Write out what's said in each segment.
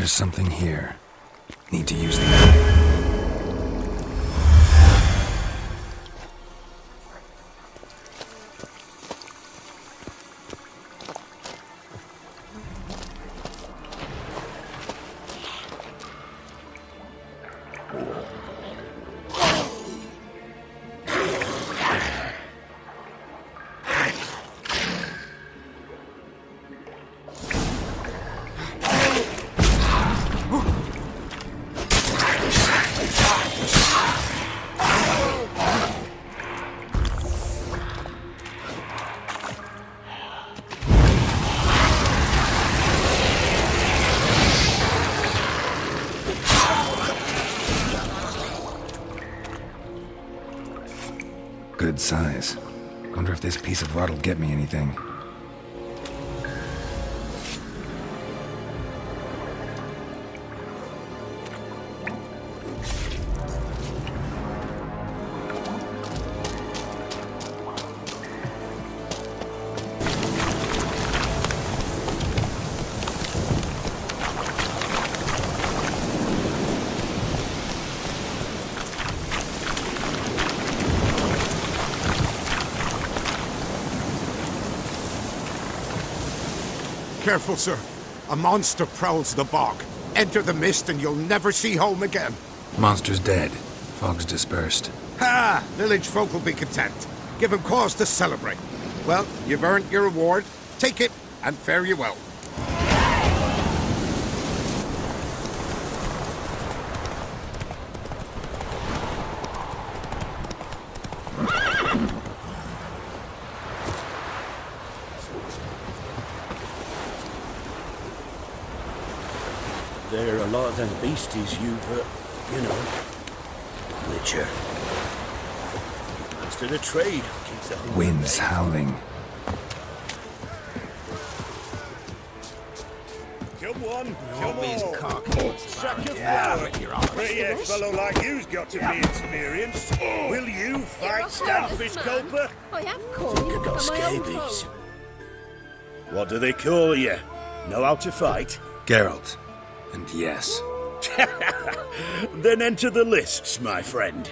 There's something here. Need to use that. Good size. Wonder if this piece of rod'll get me anything. Careful, sir. A monster prowls the bog. Enter the mist and you'll never see home again. Monster's dead. Fog's dispersed. Ha! Village folk will be content. Give him cause to celebrate. Well, you've earned your reward. Take it, and fare you well. There are a lot of them beasties you've, Witcher. Master the trade. Keep the whole Wind's howling. Come on, come on. Sack your flower. Pretty fellow like you's got to be experienced. Will you fight Stanfish Gulper? I have called Think I got but my own scabies. fault. What do they call you? Know how to fight? Geralt. And yes. Then enter the lists, my friend.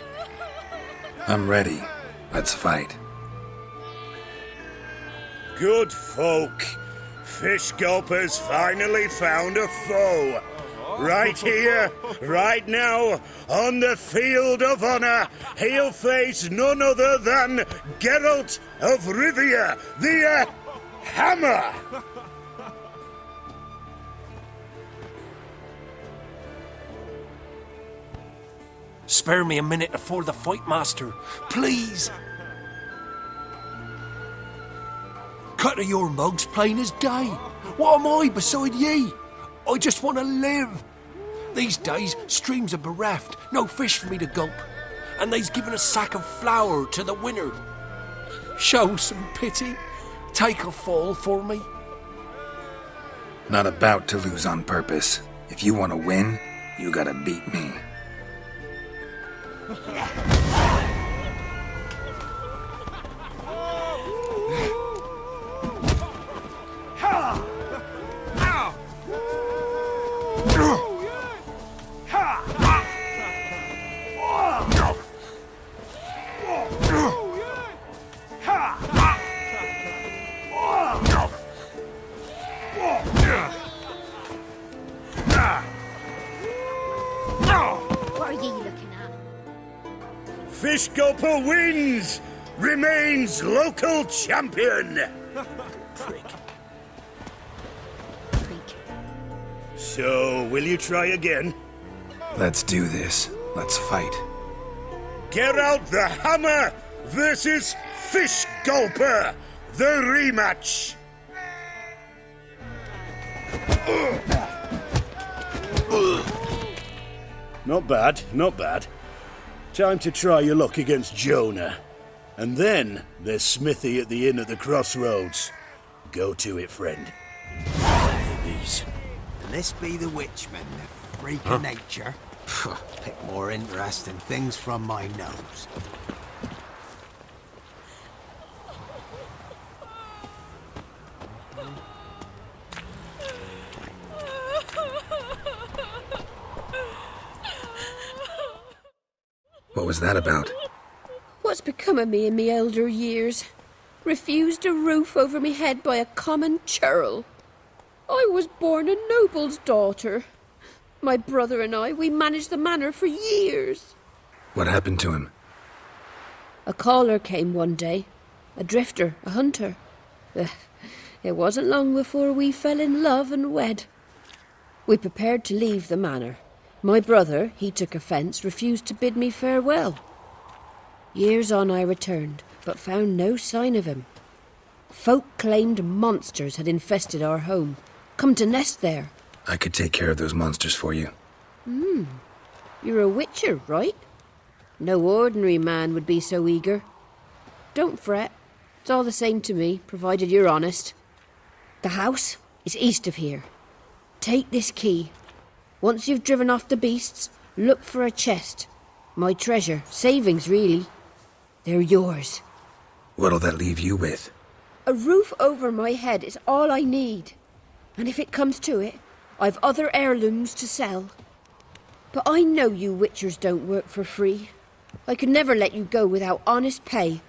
I'm ready. Let's fight. Good folk. Fish Gulper's finally found a foe. Right here, right now, on the field of honor, he'll face none other than Geralt of Rivia, the Hammer! Spare me a minute before the fight, Master. Please. Cut of your mugs plain as day. What am I beside ye? I just want to live. These days, streams are bereft. No fish for me to gulp. And they's given a sack of flour to the winner. Show some pity. Take a fall for me. Not about to lose on purpose. If you want to win, you gotta beat me. What are ye looking at? Fish Gulper wins! Remains local champion! Prick. Freak. So, will you try again? Let's do this. Let's fight. Geralt the Hammer versus Fish Gulper, the rematch! Not bad, not bad. Time to try your luck against Jonah. And then there's Smithy at the inn at the crossroads. Go to it, friend. Babies. Can this be the Witchman, the freak of nature? Pick more interesting things from my nose. What was that about? What's become of me in me elder years? Refused a roof over me head by a common churl. I was born a noble's daughter. My brother and I, we managed the manor for years. What happened to him? A caller came one day. A drifter, a hunter. It wasn't long before we fell in love and wed. We prepared to leave the manor. My brother, he took offence, refused to bid me farewell. Years on I returned, but found no sign of him. Folk claimed monsters had infested our home, come to nest there. I could take care of those monsters for you. You're a witcher, right? No ordinary man would be so eager. Don't fret. It's all the same to me, provided you're honest. The house is east of here. Take this key. Once you've driven off the beasts, look for a chest. My treasure, savings really. They're yours. What'll that leave you with? A roof over my head is all I need. And if it comes to it, I've other heirlooms to sell. But I know you witchers don't work for free. I could never let you go without honest pay.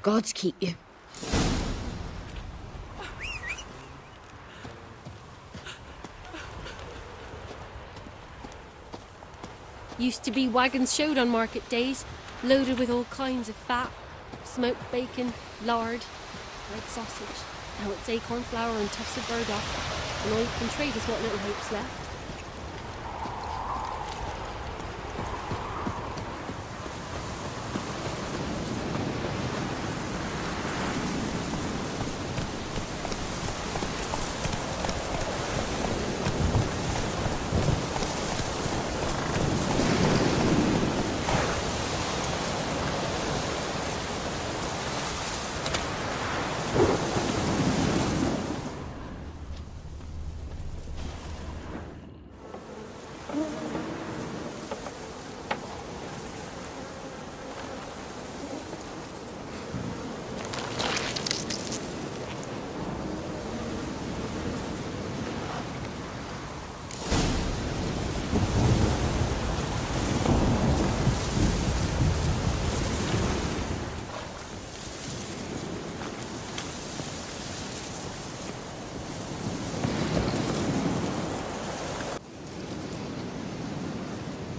Gods keep you. Used to be wagons showed on market days, loaded with all kinds of fat, smoked bacon, lard, red sausage. Now it's acorn flour and tufts of burdock, and all you can trade is what little hope's left.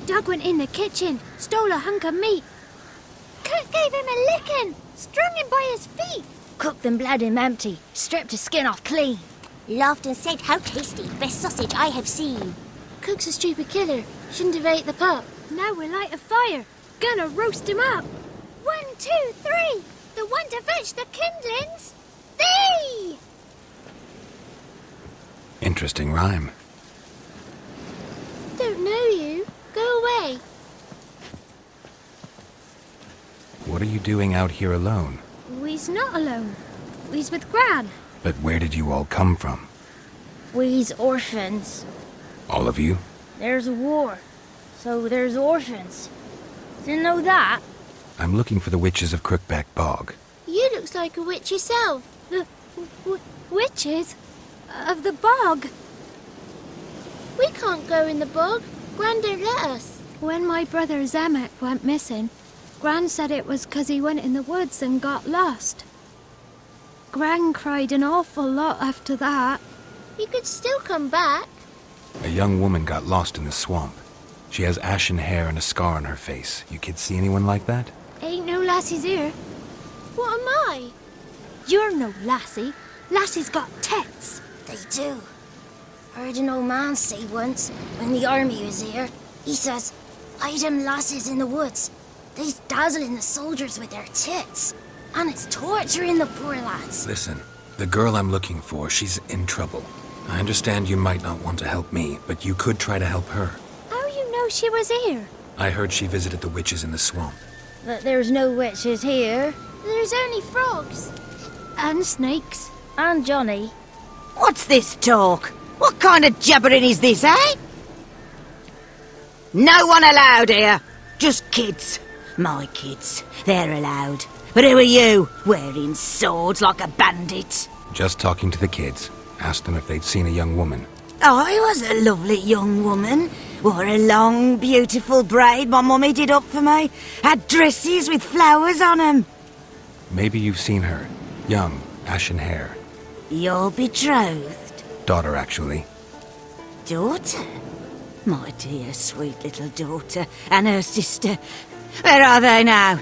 Doug went in the kitchen, stole a hunk of meat. Cook gave him a licking, strung him by his feet. Cooked and bled him empty, stripped his skin off clean. Laughed and said, "How tasty, best sausage I have seen." Cook's a stupid killer, shouldn't have ate the pup. Now we'll light a fire, gonna roast him up. 1, 2, 3, the one to fetch the kindlings. Thee! Interesting rhyme. Don't know you. Go away. What are you doing out here alone? We's not alone. We's with Gran. But where did you all come from? We's orphans. All of you? There's a war, so there's orphans. Didn't know that? I'm looking for the witches of Crookback Bog. You looks like a witch yourself. The witches of the bog. We can't go in the bog. Gran don't let us. When my brother Zemek went missing, Gran said it was 'cause he went in the woods and got lost. Gran cried an awful lot after that. He could still come back. A young woman got lost in the swamp. She has ashen hair and a scar on her face. You kids see anyone like that? Ain't no lassies here. What am I? You're no lassie. Lassie's got tits. They do. Heard an old man say once, when the army was here, he says, "I them lasses in the woods. They's dazzling the soldiers with their tits. And it's torturing the poor lads." Listen, the girl I'm looking for, she's in trouble. I understand you might not want to help me, but you could try to help her. How you know she was here? I heard she visited the witches in the swamp. But there's no witches here. There's only frogs. And snakes. And Johnny. What's this talk? What kind of jabbering is this, eh? No one allowed here. Just kids. My kids. They're allowed. But who are you, wearing swords like a bandit? Just talking to the kids. Asked them if they'd seen a young woman. I was a lovely young woman. What a long, beautiful braid my mummy did up for me. Had dresses with flowers on 'em. Maybe you've seen her. Young, ashen hair. Your betrothed? Daughter, actually. Daughter? My dear, sweet little daughter. And her sister. Where are they now?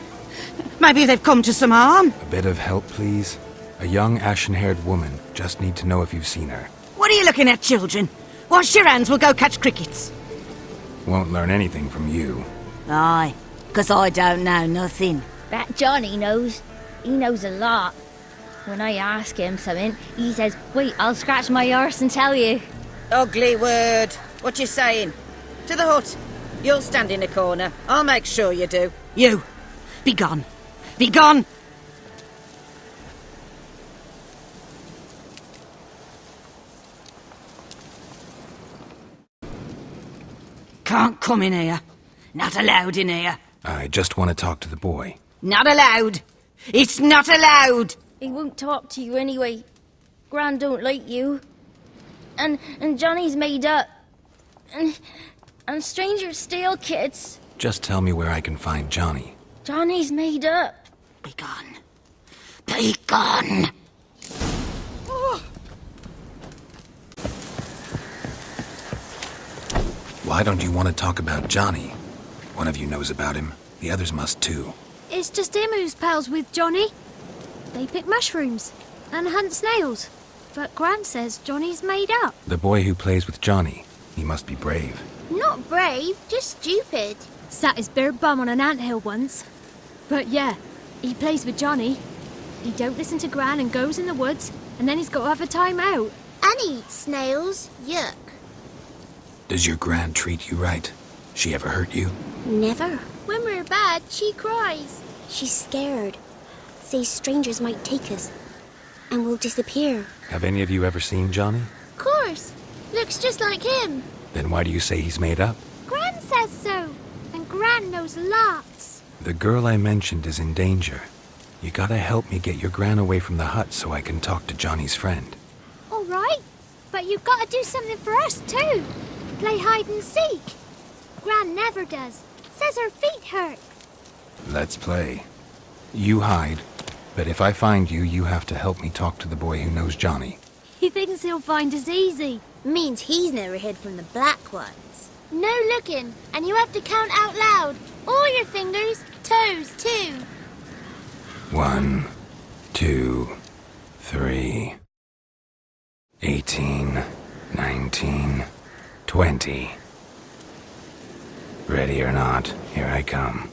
Maybe they've come to some harm. A bit of help, please? A young, ashen-haired woman. Just need to know if you've seen her. What are you looking at, children? Wash your hands, we'll go catch crickets. Won't learn anything from you. Aye, 'cause I don't know nothing. That Johnny knows. He knows a lot. When I ask him something, he says, wait, I'll scratch my arse and tell you. Ugly word. What you saying? To the hut. You'll stand in a corner. I'll make sure you do. You, be gone. Be gone! Can't come in here. Not allowed in here. I just want to talk to the boy. Not allowed. It's not allowed. He won't talk to you anyway. Gran don't like you. And Johnny's made up. And strangers steal kids. Just tell me where I can find Johnny. Johnny's made up. Be gone. Be gone. Why don't you want to talk about Johnny? One of you knows about him. The others must too. It's just him who's pals with Johnny. They pick mushrooms and hunt snails. But Gran says Johnny's made up. The boy who plays with Johnny. He must be brave. Not brave, just stupid. Sat his bare bum on an anthill once. But yeah, he plays with Johnny. He don't listen to Gran and goes in the woods, and then he's got to have a time out. And he eats snails. Yuck. Does your Gran treat you right? She ever hurt you? Never. When we're bad, she cries. She's scared. Says strangers might take us. And we'll disappear. Have any of you ever seen Johnny? Of course. Looks just like him. Then why do you say he's made up? Gran says so. And Gran knows lots. The girl I mentioned is in danger. You gotta help me get your Gran away from the hut so I can talk to Johnny's friend. All right. But you've got to do something for us, too. Play hide and seek. Gran never does. Says her feet hurt. Let's play. You hide, but if I find you, you have to help me talk to the boy who knows Johnny. He thinks he'll find us easy. Means he's never hid from the black ones. No looking, and you have to count out loud. All your fingers, toes too. 1, 2, 3, 18, 19, 20. Ready or not, here I come.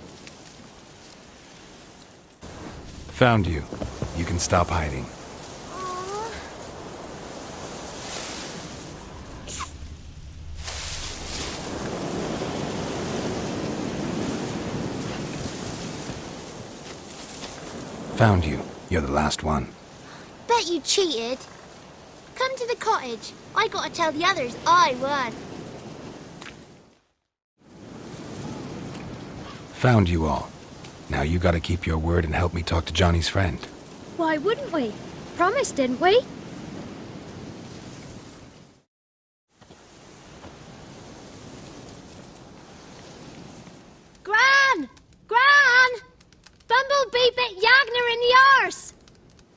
Found you. You can stop hiding. Found you. You're the last one. Bet you cheated. Come to the cottage. I gotta tell the others I won. Found you all. Now you gotta keep your word and help me talk to Johnny's friend. Why wouldn't we? Promised, didn't we? Gran! Gran! Bumblebee bit Yagner in the arse!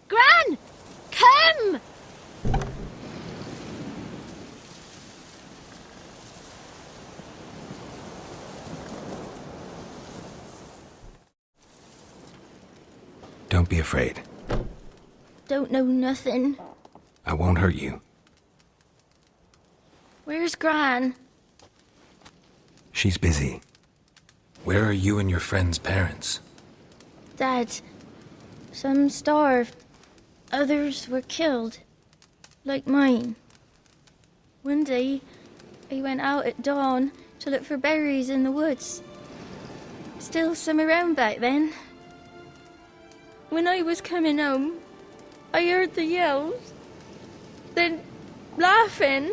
Gran! Come! Don't be afraid. Don't know nothing. I won't hurt you. Where's Gran? She's busy. Where are you and your friend's parents? Dad. Some starved. Others were killed. Like mine. One day, I went out at dawn to look for berries in the woods. Still some around back then. When I was coming home, I heard the yells. Then, laughing,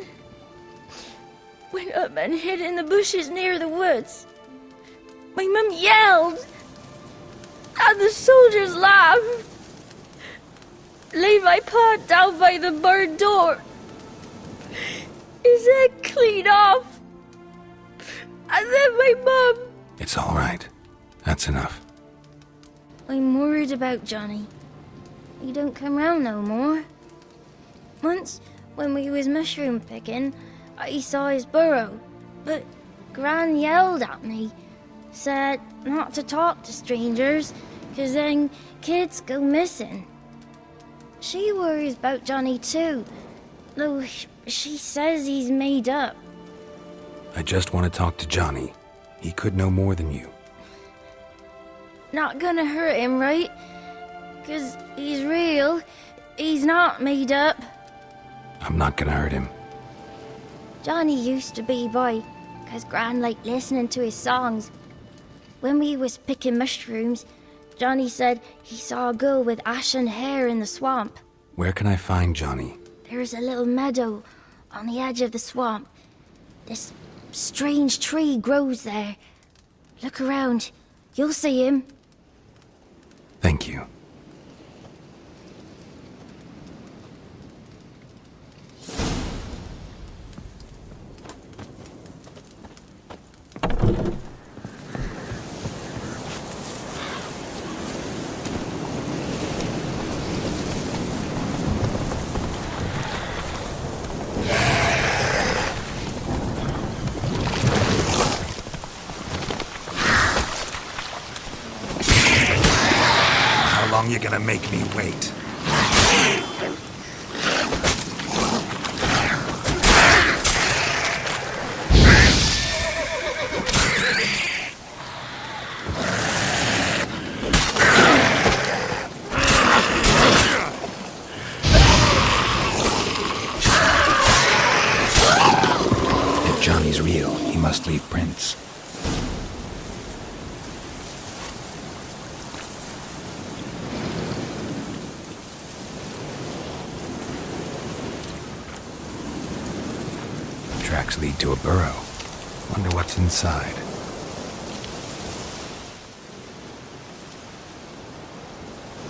went up and hid in the bushes near the woods. My mum yelled, and the soldiers laughed. Laid my pa down by the barn door. His head clean off. And then my mum. It's all right. That's enough. I'm worried about Johnny. He don't come round no more. Once, when we was mushroom picking, I saw his burrow, but Gran yelled at me, said not to talk to strangers, 'cause then kids go missing. She worries about Johnny too, though she says he's made up. I just want to talk to Johnny. He could know more than you. Not gonna hurt him, right? 'Cause he's real. He's not made up. I'm not gonna hurt him. Johnny used to be boy, 'cause Gran liked listening to his songs. When we was picking mushrooms, Johnny said he saw a girl with ashen hair in the swamp. Where can I find Johnny? There's a little meadow on the edge of the swamp. This strange tree grows there. Look around. You'll see him. Thank you. How long you gonna make me wait? If Johnny's real, he must leave prints. Tracks lead to a burrow. Wonder what's inside.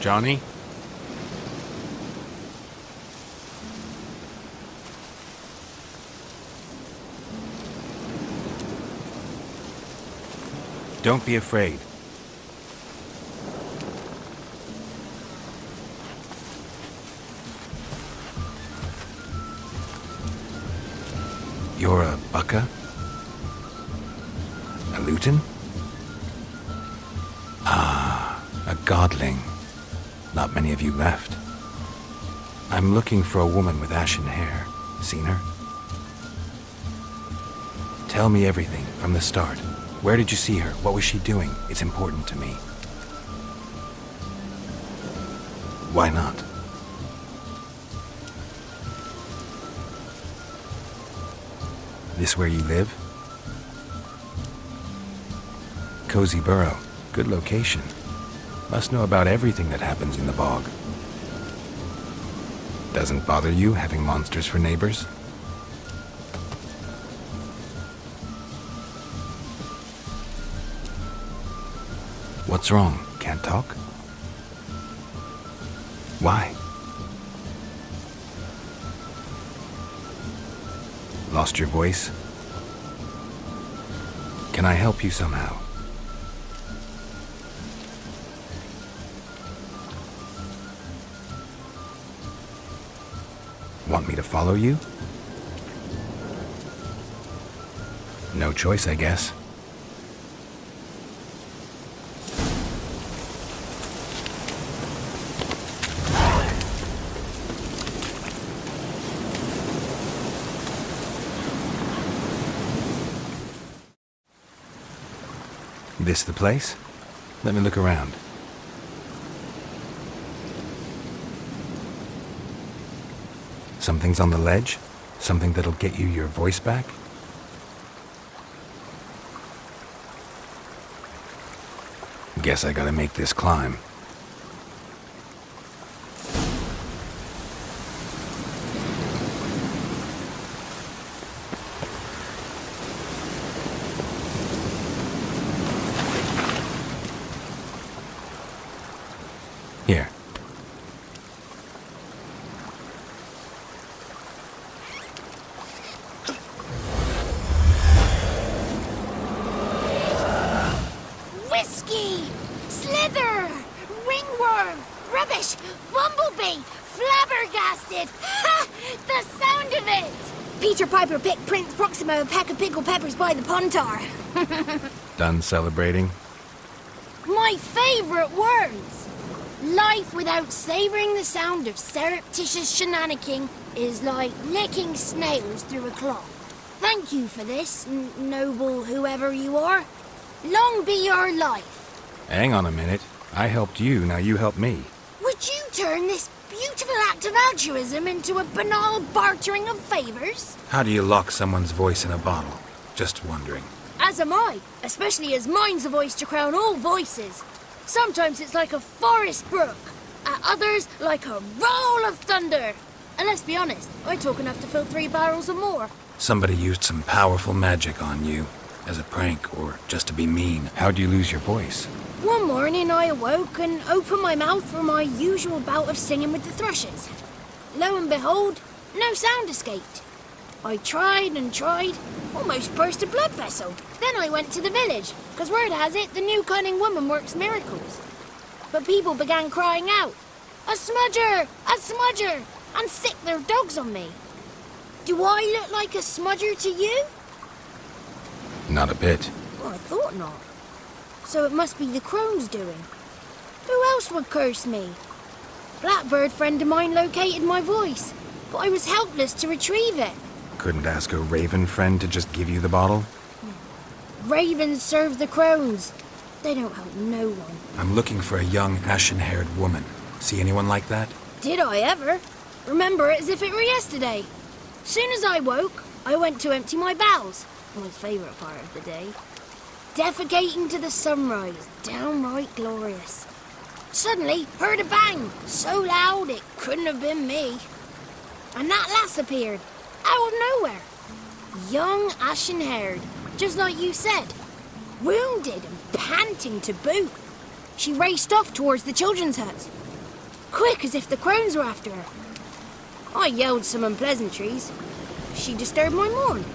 Johnny? Don't be afraid. You're a Bucka? A Luton? Ah, a godling. Not many of you left. I'm looking for a woman with ashen hair. Seen her? Tell me everything from the start. Where did you see her? What was she doing? It's important to me. Why not? This where you live? Cozy burrow. Good location. Must know about everything that happens in the bog. Doesn't bother you having monsters for neighbors? What's wrong? Can't talk? Why? Lost your voice? Can I help you somehow? Want me to follow you? No choice, I guess. This the place? Let me look around. Something's on the ledge? Something that'll get you your voice back? Guess I gotta make this climb. Here. fish! Bumblebee! Flabbergasted! Ha! The sound of it! Peter Piper picked Prince Proximo a peck of pickled peppers by the pontar. Done celebrating? My favourite words! Life without savouring the sound of surreptitious shenanigans is like licking snails through a cloth. Thank you for this, noble whoever you are. Long be your life. Hang on a minute. I helped you, now you help me. Would you turn this beautiful act of altruism into a banal bartering of favours? How do you lock someone's voice in a bottle? Just wondering. As am I, especially as mine's a voice to crown all voices. Sometimes it's like a forest brook, at others like a roll of thunder. And let's be honest, I talk enough to fill 3 barrels or more. Somebody used some powerful magic on you, as a prank or just to be mean. How'd you lose your voice? One morning I awoke and opened my mouth for my usual bout of singing with the thrushes. Lo and behold, no sound escaped. I tried and tried, almost burst a blood vessel. Then I went to the village, because word has it the new cunning woman works miracles. But people began crying out, "A smudger! A smudger!" and sick their dogs on me. Do I look like a smudger to you? Not a bit. Well, I thought not. So it must be the Crones' doing. Who else would curse me? Blackbird friend of mine located my voice, but I was helpless to retrieve it. Couldn't ask a raven friend to just give you the bottle? Ravens serve the Crones. They don't help no one. I'm looking for a young, ashen-haired woman. See anyone like that? Did I ever? Remember it as if it were yesterday. Soon as I woke, I went to empty my bowels. My favourite part of the day. Defecating to the sunrise, downright glorious. Suddenly, heard a bang, so loud it couldn't have been me. And that lass appeared, out of nowhere. Young, ashen-haired, just like you said. Wounded and panting to boot. She raced off towards the children's huts. Quick as if the Crones were after her. I yelled some unpleasantries. She disturbed my morn.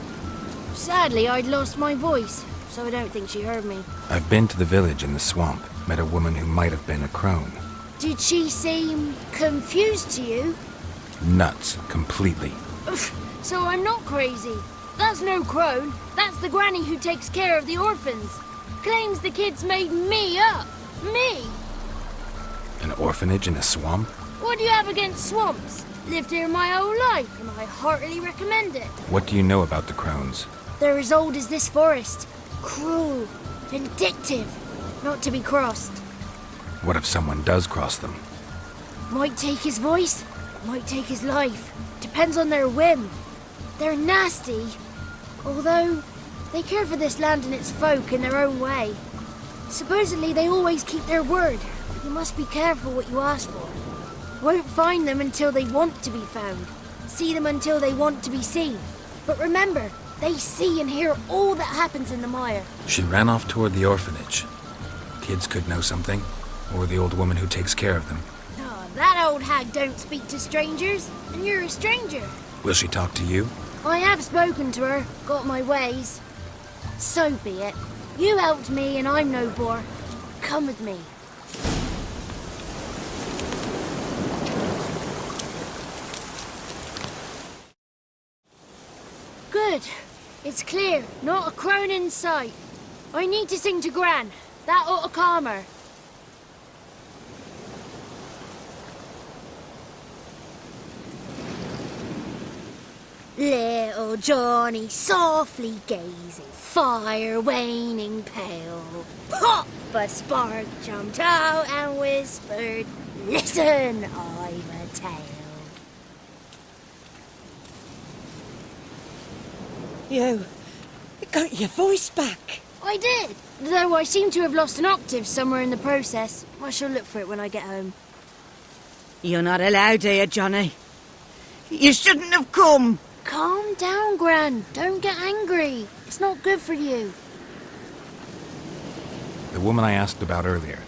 Sadly, I'd lost my voice, so I don't think she heard me. I've been to the village in the swamp, met a woman who might have been a crone. Did she seem confused to you? Nuts, completely. So I'm not crazy. That's no crone. That's the granny who takes care of the orphans. Claims the kids made me up. Me! An orphanage in a swamp? What do you have against swamps? Lived here my whole life, and I heartily recommend it. What do you know about the Crones? They're as old as this forest. Cruel, vindictive, not to be crossed. What if someone does cross them? Might take his voice, might take his life. Depends on their whim. They're nasty, although they care for this land and its folk in their own way. Supposedly they always keep their word, but you must be careful what you ask for. Won't find them until they want to be found. See them until they want to be seen. But remember, they see and hear all that happens in the mire. She ran off toward the orphanage. Kids could know something, or the old woman who takes care of them. Oh, that old hag don't speak to strangers, and you're a stranger. Will she talk to you? I have spoken to her, got my ways. So be it. You helped me and I'm no bore. Come with me. Good. It's clear. Not a crone in sight. I need to sing to Gran. That ought to calm her. Little Johnny softly gazing, fire waning pale. Pop! A spark jumped out and whispered, "Listen, I'm a tale." You got your voice back. I did, though I seem to have lost an octave somewhere in the process. I shall look for it when I get home. You're not allowed here, Johnny. You shouldn't have come. Calm down, Gran. Don't get angry. It's not good for you. The woman I asked about earlier.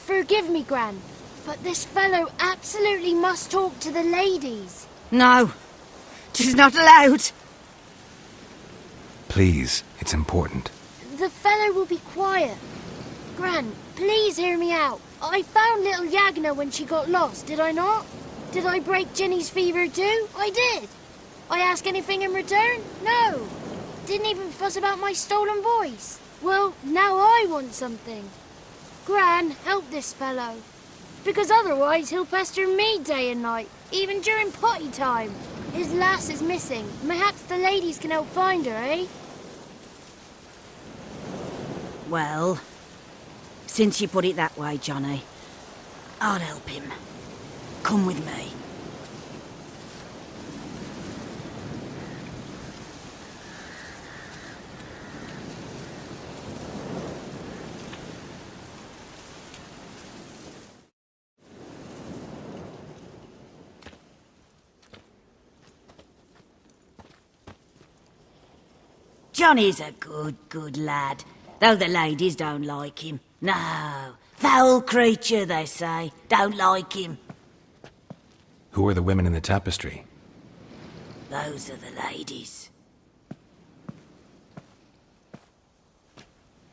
Forgive me, Gran, but this fellow absolutely must talk to the ladies. No, 'tis not allowed. Please, it's important. The fellow will be quiet. Gran, please hear me out. I found little Yagna when she got lost, did I not? Did I break Ginny's fever too? I did. I ask anything in return? No. Didn't even fuss about my stolen voice. Well, now I want something. Gran, help this fellow. Because otherwise he'll pester me day and night, even during potty time. His lass is missing. Perhaps the ladies can help find her, eh? Well, since you put it that way, Johnny, I'll help him. Come with me. Johnny's a good lad, though the ladies don't like him. No, foul creature, they say. Don't like him. Who are the women in the tapestry? Those are the ladies.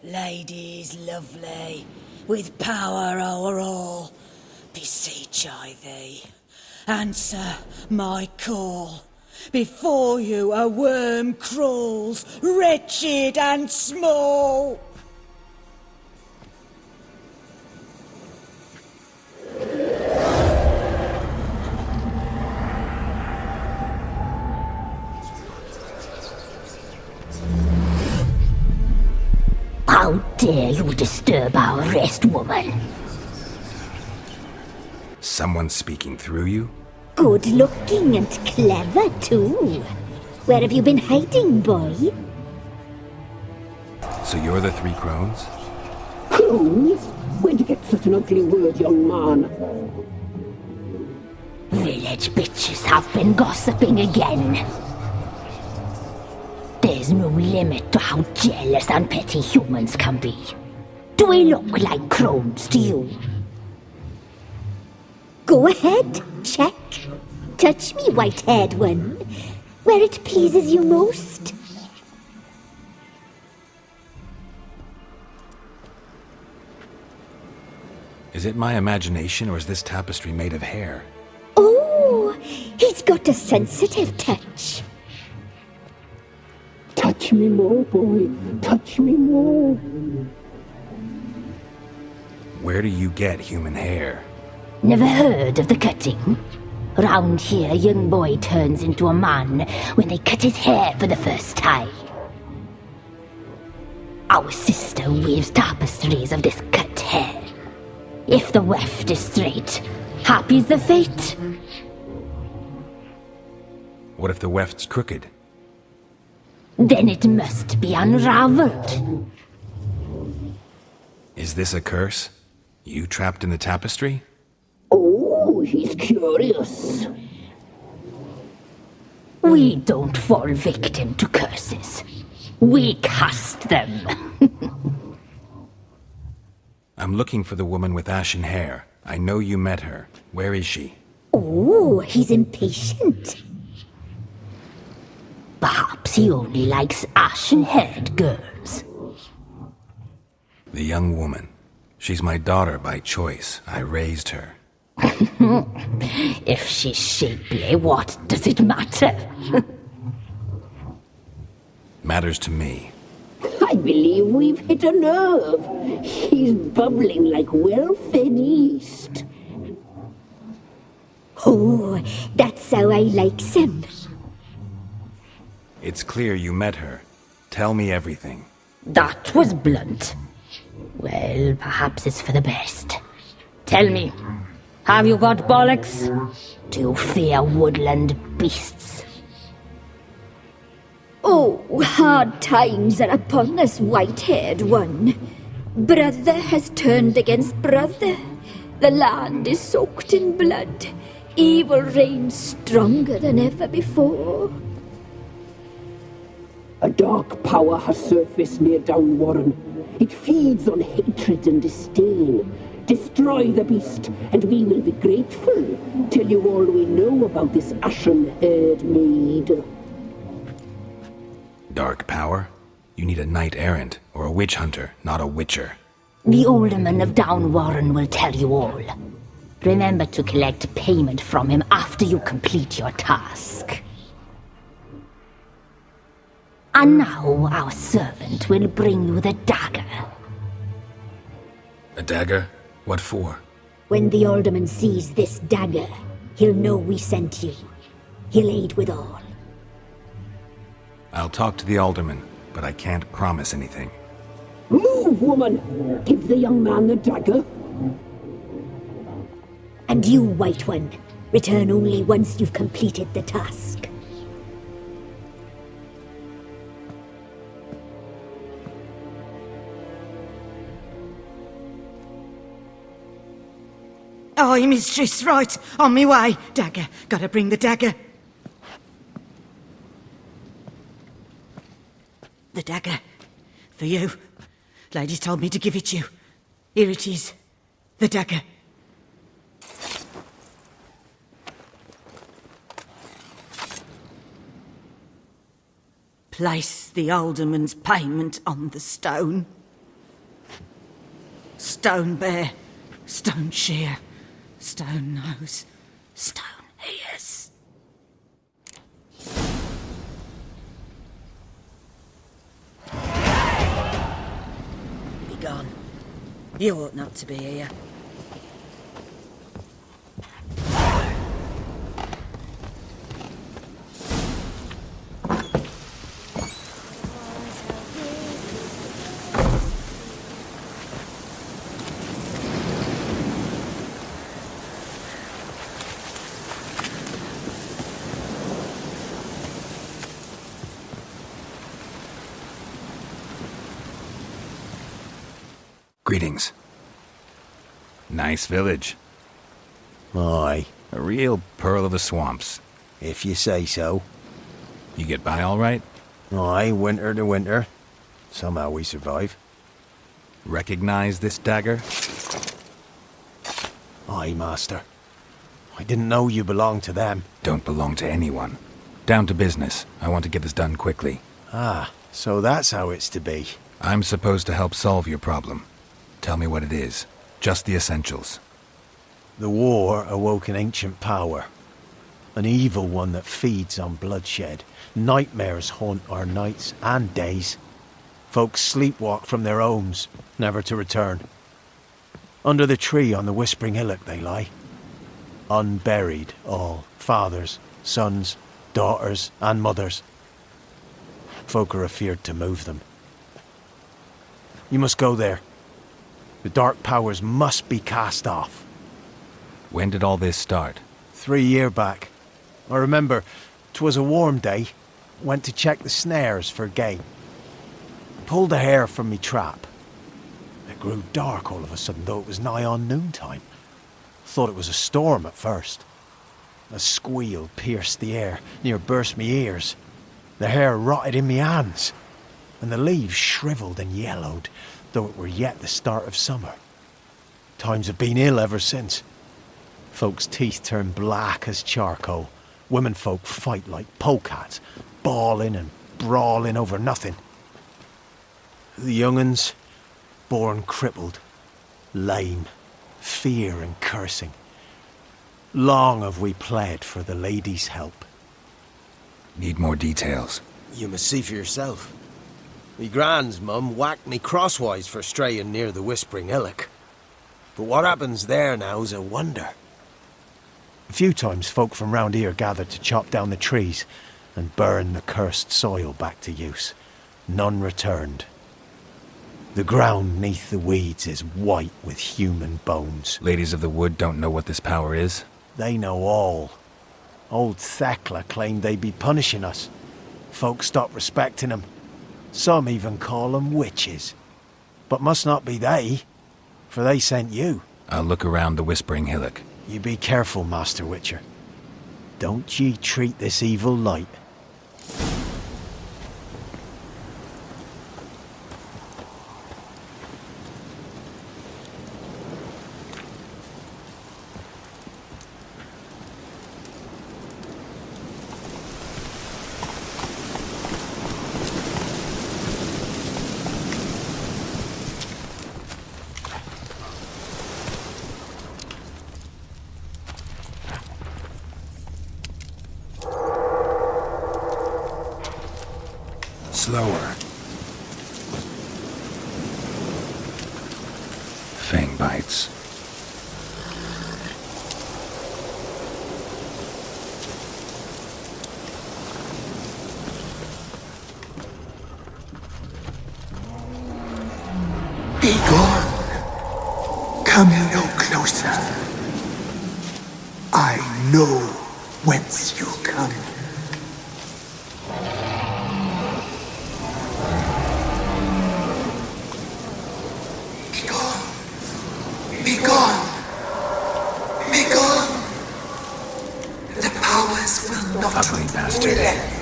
Ladies lovely, with power o'er all, beseech I thee, answer my call. Before you a worm crawls, wretched and small. How dare you disturb our rest, woman? Someone speaking through you? Good looking and clever, too. Where have you been hiding, boy? So you're the three Crones? Crones? Where'd you get such an ugly word, young man? Village bitches have been gossiping again. There's no limit to how jealous and petty humans can be. Do we look like Crones to you? Go ahead, check. Touch me, white-haired one, where it pleases you most. Is it my imagination, or is this tapestry made of hair? Oh, he's got a sensitive touch. Touch me more, boy. Touch me more. Where do you get human hair? Never heard of the cutting? Round here, a young boy turns into a man when they cut his hair for the first time. Our sister weaves tapestries of this cut hair. If the weft is straight, happy's the fate. What if the weft's crooked? Then it must be unraveled. Is this a curse? You trapped in the tapestry? Oh, he's curious. We don't fall victim to curses. We cast them. I'm looking for the woman with ashen hair. I know you met her. Where is she? Oh, he's impatient. Perhaps he only likes ashen-haired girls. The young woman. She's my daughter by choice. I raised her. If she's shapely, what does it matter? Matters to me. I believe we've hit a nerve. He's bubbling like well-fed yeast. Oh, that's how I likes him. It's clear you met her. Tell me everything. That was blunt. Well, perhaps it's for the best. Tell me, have you got bollocks? Do you fear woodland beasts? Oh, hard times are upon us, white-haired one. Brother has turned against brother. The land is soaked in blood. Evil reigns stronger than ever before. A dark power has surfaced near Downwarren. It feeds on hatred and disdain. Destroy the beast, and we will be grateful. Tell you all we know about this ashen-haired maid. Dark power? You need a knight errant or a witch hunter, not a witcher. The alderman of Down Warren will tell you all. Remember to collect payment from him after you complete your task. And now our servant will bring you the dagger. A dagger? What for? When the alderman sees this dagger, he'll know we sent you. He'll aid with all. I'll talk to the alderman, but I can't promise anything. Move, woman! Give the young man the dagger. And you, White One, return only once you've completed the task. Aye, mistress, right. On me way. Dagger. Gotta bring the dagger. The dagger. For you. Ladies told me to give it you. Here it is. The dagger. Place the alderman's payment on the stone. Stone bear. Stone shear. Stone nose, stone ears. Be gone. You ought not to be here. Greetings. Nice village. Aye. A real pearl of the swamps. If you say so. You get by all right? Aye, winter to winter. Somehow we survive. Recognize this dagger? Aye, master. I didn't know you belonged to them. Don't belong to anyone. Down to business. I want to get this done quickly. Ah, so that's how it's to be. I'm supposed to help solve your problem. Tell me what it is. Just the essentials. The war awoke an ancient power. An evil one that feeds on bloodshed. Nightmares haunt our nights and days. Folks sleepwalk from their homes, never to return. Under the tree on the Whispering Hillock they lie. Unburied all, fathers, sons, daughters and mothers. Folk are afeard to move them. You must go there. The dark powers must be cast off. When did all this start? 3 years back. I remember 'twas a warm day. Went to check the snares for game. Pulled a hare from me trap. It grew dark all of a sudden, though it was nigh on noontime. Thought it was a storm at first. A squeal pierced the air, near burst me ears. The hare rotted in me hands, and the leaves shriveled and yellowed, though it were yet the start of summer. Times have been ill ever since. Folks' teeth turn black as charcoal. Women folk fight like polecats, bawling and brawling over nothing. The young'uns, born crippled, lame, fear and cursing. Long have we pled for the lady's help. Need more details. You must see for yourself. Me grand's mum whacked me crosswise for straying near the Whispering Hillock. But what happens there now's a wonder. A few times folk from round here gathered to chop down the trees and burn the cursed soil back to use. None returned. The ground neath the weeds is white with human bones. Ladies of the Wood don't know what this power is? They know all. Old Thekla claimed they'd be punishing us. Folk stopped respecting them. Some even call them witches. But must not be they, for they sent you. I'll look around the Whispering Hillock. You be careful, Master Witcher. Don't ye treat this evil light. slower. Fang bites. Be gone. Come no closer. I know whence you come. Be gone. Be gone. Be gone. The powers will not Ugly bastard. relent.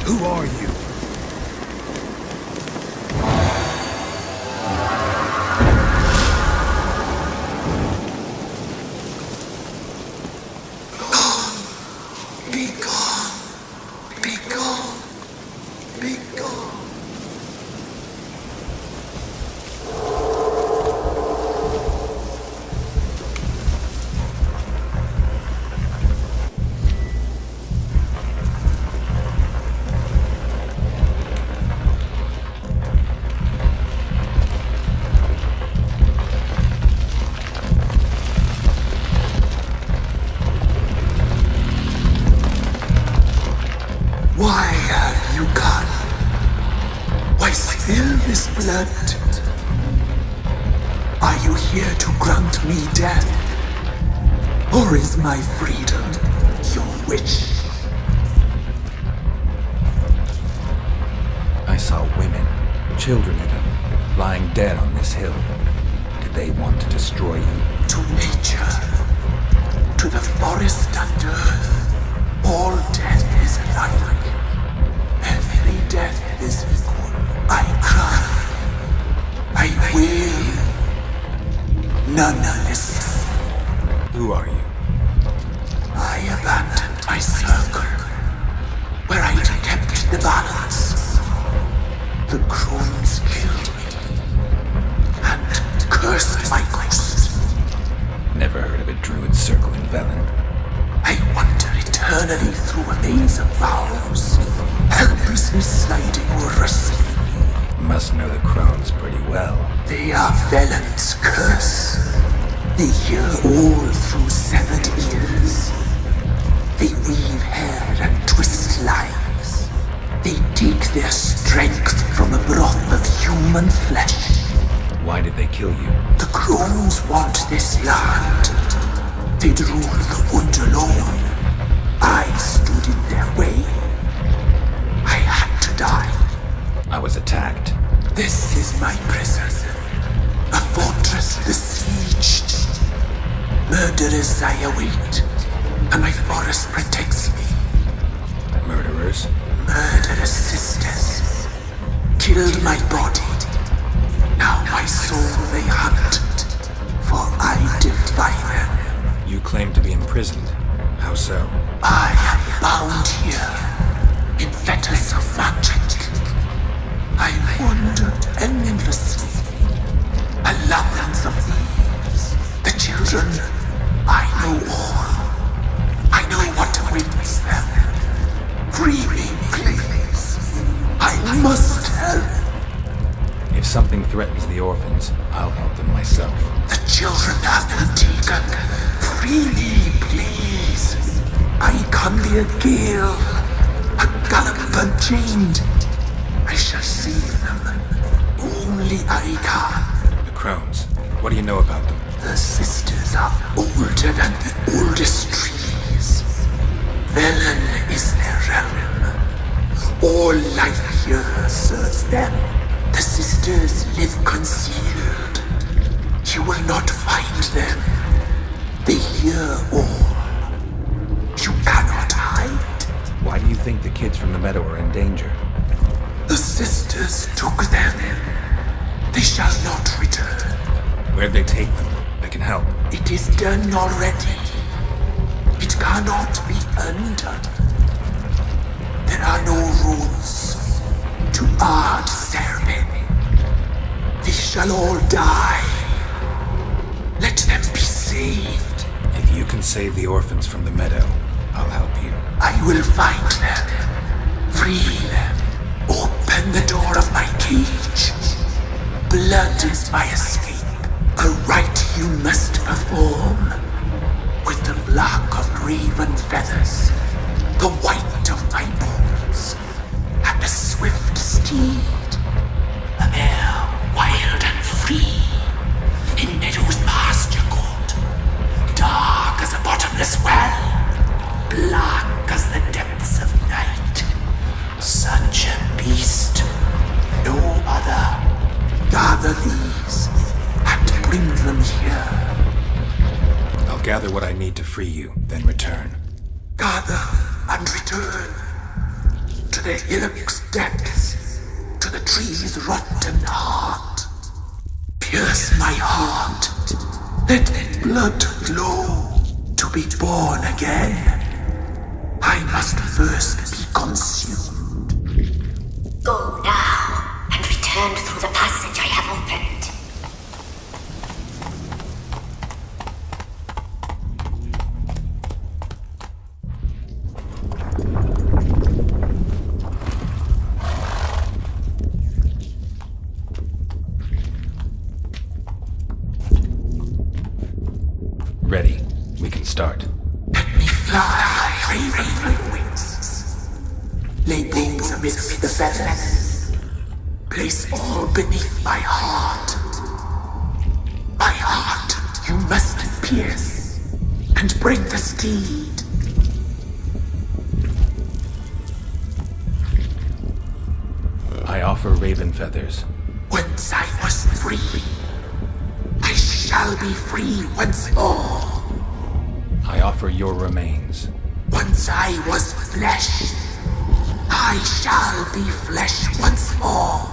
Who are you? Be gone. Be gone. Be gone. Why have you come? Why spill this blood? Are you here to grant me death? Or is my freedom your wish? I saw women, children even, lying dead on this hill. Did they want to destroy you? To nature, to the forest and earth, all death is alike. Every death is equal. I cry. I wail. None listen. Who are you? I abandoned my circle, where I'd kept the balance. The Crones killed me, and cursed my ghost. Never heard of a druid circle in Velen. I wander eternally through a maze of vows, helplessly sliding rust. Must know the Crones pretty well. They are Velen's curse. They hear all through severed ears. They weave hair and twist lives. They take their strength from the broth of human flesh. Why did they kill you? The Crones want this land. They'd rule the wood alone. I stood in their way. I had to die. I was attacked. This is my prison. A fortress besieged. Murderers I await, and my forest protects me. Murderers? Murderous sisters killed my body. Now my soul they hunt, for I defy them. You claim to be imprisoned. How so? I am bound here, in fetters of magic. I wandered endlessly, a labyrinth of thieves. The children, I know all. I know what awaits them. Free me, please. I must help. If something threatens the orphans, I'll help them myself. The children have been taken. Free me, please. I can be a gale, a gallop unchained. I shall save them. Only I can. The Crones. What do you know about them? The sisters are older than the oldest trees. Velen is their realm. All life here serves them. The sisters live concealed. You will not find them. They hear all. You cannot hide. Why do you think the kids from the meadow are in danger? The sisters took them. They shall not return. Where'd they take them? I can help. It is done already. It cannot be undone. There are no rules to our ceremony. They shall all die. Let them be saved. If you can save the orphans from the meadow, I'll help you. I will find them. Free them. Open the door of my cage. Blood is my escape. A rite you must perform. With the black of raven feathers, the white of my bones, and a swift steed. A mare wild and free, in meadows pasture gold, dark as a bottomless well, black as the depths of night. Such a beast, no other. Gather these, and bring them here. I'll gather what I need to free you, then return. Gather and return to the hillock's depths, to the tree's rotten heart. Pierce my heart, let blood flow to be born again. I must first be consumed. Go now and return through the passage I have opened. Ready. We can start. Let me fly, raven wings. Lay wings amidst the feathers. Place all beneath my heart. My heart you must pierce, and bring the steed. I offer raven feathers. Once I was free, I shall be free once more. I offer your remains. Once I was flesh, I shall be flesh once more.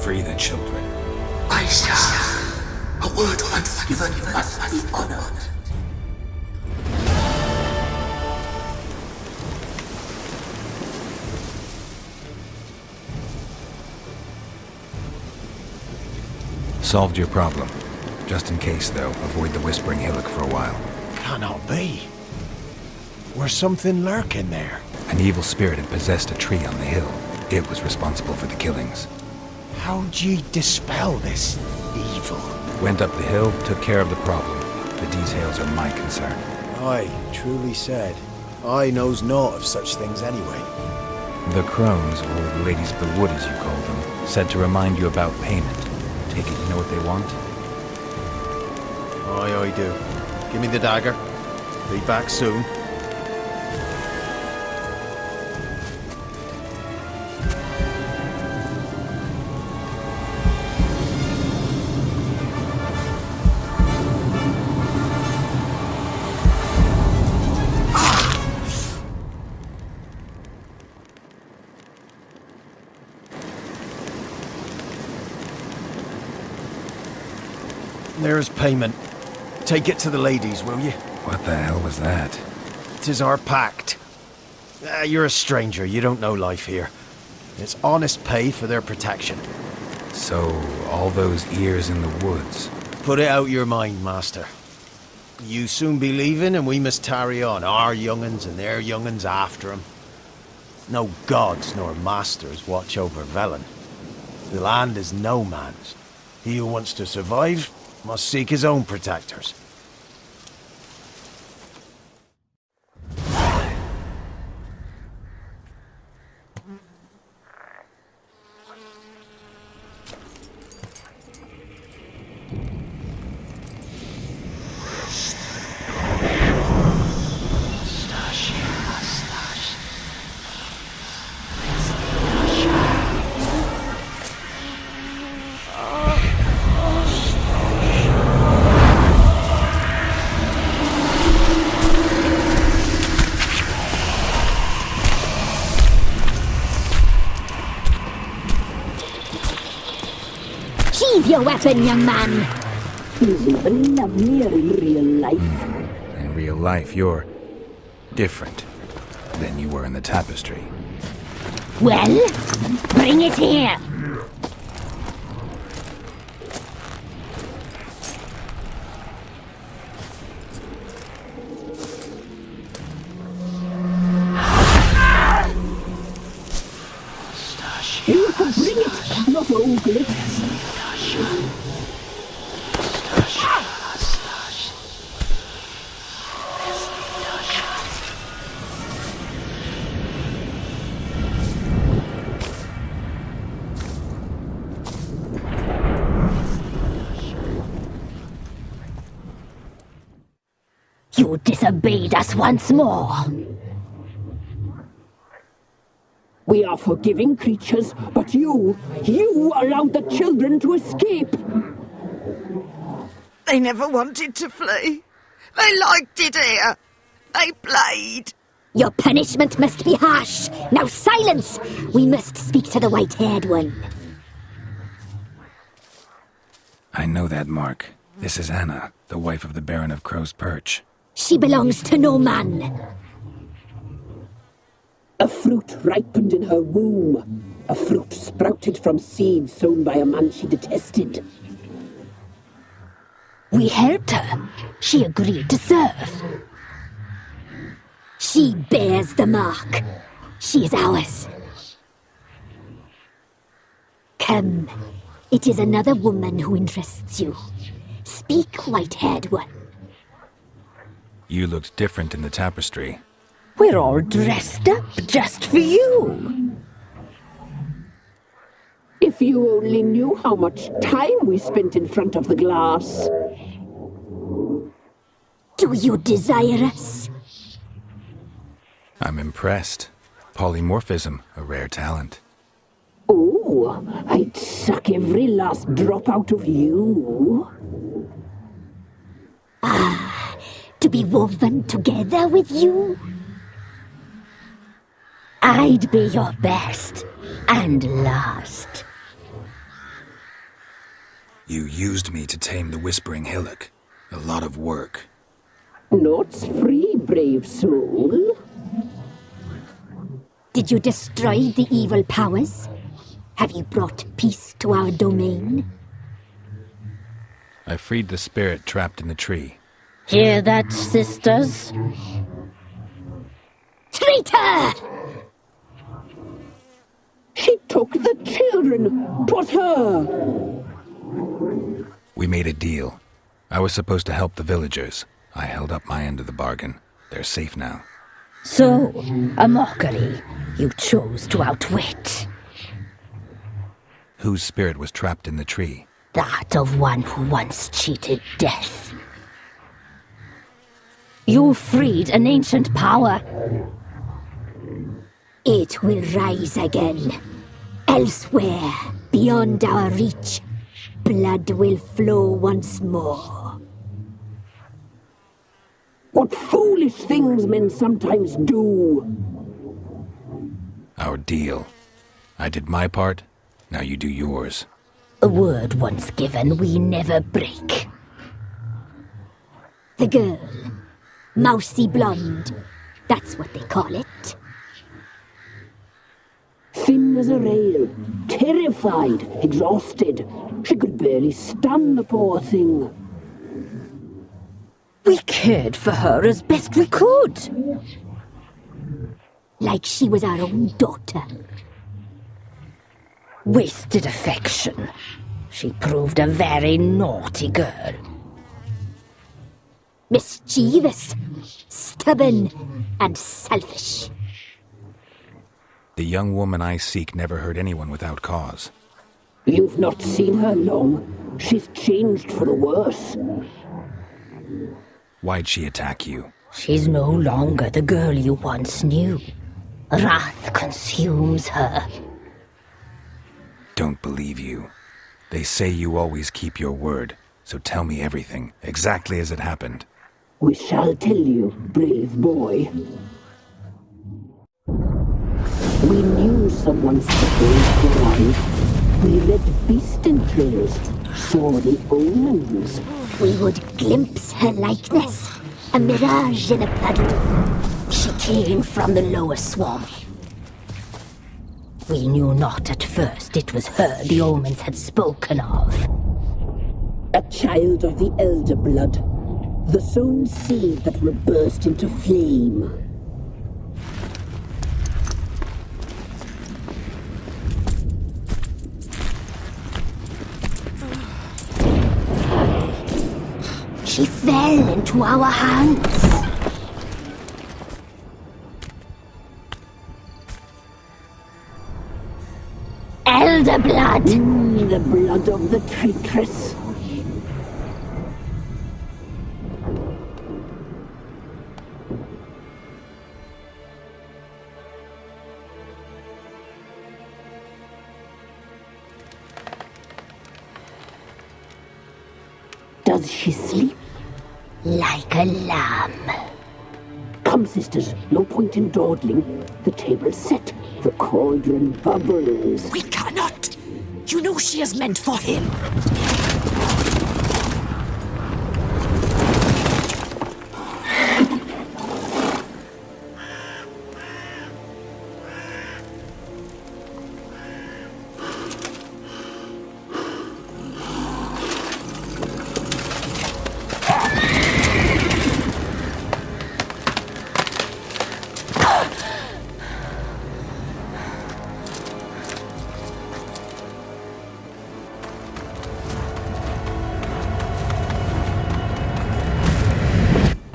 Free the children. I shall. A word once given must be honored. Solved your problem. Just in case, though, avoid the Whispering Hillock for a while. Cannot be. There's something lurking there. An evil spirit had possessed a tree on the hill. It was responsible for the killings. How'd ye dispel this evil? Went up the hill, took care of the problem. The details are my concern. Aye, truly said. I knows naught of such things anyway. The Crones, or Ladies of the Wood as you call them, said to remind you about payment. Take it you know what they want? Aye, I do. Give me the dagger. Be back soon. There's payment. Take it to the ladies, will you? What the hell was that? 'Tis our pact. You're a stranger, you don't know life here. It's honest pay for their protection. So, all those ears in the woods. Put it out your mind, master. You soon be leaving and we must tarry on, our young'uns and their young'uns after 'em. No gods nor masters watch over Velen. The land is no man's. He who wants to survive must seek his own protectors. Your weapon, young man. He's even lovelier in real life. In real life, you're different than you were in the tapestry. Well, bring it here. You can bring it, not ogle it. You disobeyed us once more. We are forgiving creatures, but you allowed the children to escape. They never wanted to flee. They liked it here. They played. Your punishment must be harsh. Now silence! We must speak to the white-haired one. I know that mark. This is Anna, the wife of the Baron of Crow's Perch. She belongs to no man. A fruit ripened in her womb. A fruit sprouted from seeds sown by a man she detested. We helped her. She agreed to serve. She bears the mark. She is ours. Come. It is another woman who interests you. Speak, white-haired one. You looked different in the tapestry. We're all dressed up just for you. If you only knew how much time we spent in front of the glass. Do you desire us? I'm impressed. Polymorphism, a rare talent. Oh, I'd suck every last drop out of you. Ah, to be woven together with you? I'd be your best and last. You used me to tame the Whispering Hillock. A lot of work. Naught's free, brave soul. Did you destroy the evil powers? Have you brought peace to our domain? I freed the spirit trapped in the tree. Hear that, sisters? Traitor! She took the children. 'Twas her. We made a deal. I was supposed to help the villagers. I held up my end of the bargain. They're safe now. So, a mockery you chose to outwit. Whose spirit was trapped in the tree? That of one who once cheated death. You freed an ancient power. It will rise again. Elsewhere, beyond our reach, blood will flow once more. What foolish things men sometimes do. Our deal. I did my part, now you do yours. A word once given we never break. The girl, Mousy Blonde, that's what they call it. thin as a rail, terrified, exhausted. She could barely stand, the poor thing. We cared for her as best we could. Like she was our own daughter. Wasted affection. She proved a very naughty girl. Mischievous, stubborn, and selfish. The young woman I seek never hurt anyone without cause. You've not seen her long. She's changed for the worse. Why'd she attack you? She's no longer the girl you once knew. Wrath consumes her. Don't believe you. They say you always keep your word, so tell me everything, exactly as it happened. We shall tell you, brave boy. We knew someone supposed to arrive. We read beast entrails, saw the omens. We would glimpse her likeness, a mirage in a puddle. She came from the lower swamp. We knew not at first it was her the omens had spoken of. A child of the elder blood, the sown seed that will burst into flame. She fell into our hands. Elder blood! The blood of the traitress. Does she sleep? Like a lamb. Come, sisters, no point in dawdling. The table's set, the cauldron bubbles. We cannot! You know she is meant for him!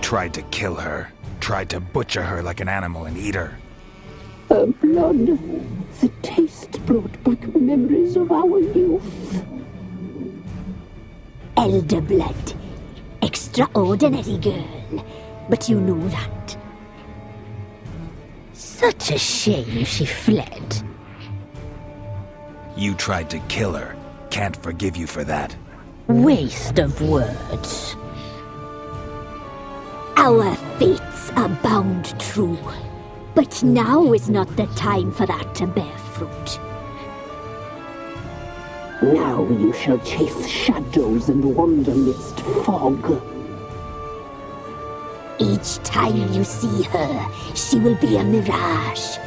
Tried to kill her. Tried to butcher her like an animal and eat her. Her blood. The taste brought back memories of our youth. Elder blood. Extraordinary girl. But you know that. Such a shame she fled. You tried to kill her. Can't forgive you for that. Waste of words. Our fates are bound true, but now is not the time for that to bear fruit. Now you shall chase shadows and wander midst fog. Each time you see her, she will be a mirage.